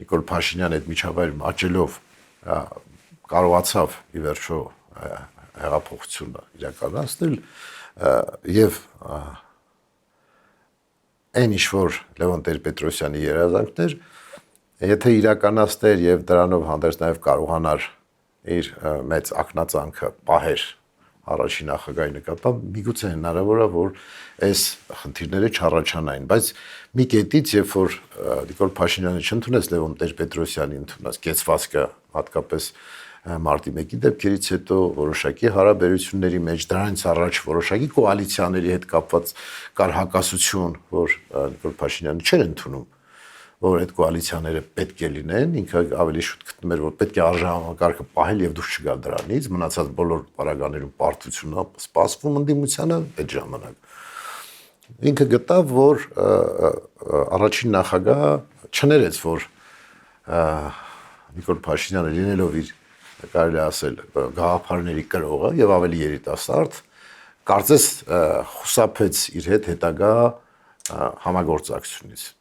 Նիկոլ Փաշինյանը այդ միջավայրում աճելով կարողացավ ի վերջո հեղափոխությունը իրականացնել եւ այն ինչ որ Լևոն Տեր-Պետրոսյանի երազանքներ, եթե իրականացներ եւ դրանով հանդերձ նաեւ կարողանար իր մեծ ակնածանքը պահեր առաջին նախագահի նկատմամբ, միգուցե հնարավոր է, որ այս խնդիրները չառաջանային, բայց մի կետից, երբ որ Նիկոլ Փաշինյանը չընդունեց Լևոն Տեր-Պետրոսյանի ընդունած կեցվածքը, հատկապես մարտի 1-ի դեպքերից հետո որոշակի հարաբերությունների մեջ, դրանից առաջ որոշակի կոալիցիաների հետ կապված կար հակասություն, որ Նիկոլ Փաշինյանը չէր ընդունում, որ այդ կոալիցիաները պետք է լինեն, ինքը ավելի շուտ գտնում էր, որ պետք է արժանապատվը պահել եւ դուրս չգալ դրանից, մնացած բոլոր պարագաներում պարտությունը սպասվում ընդդիմությանը այդ ժամանակ։ Ինքը գտավ, որ առաջին նախագահը չներեց, որ Նիկոլ Փաշինյանը լինելով իր կարելի ասել գաղափարների կրողը եւ ավելի երիտասարդ, կարծես խուսափեց իր հետ հետագա համագործակցությունից։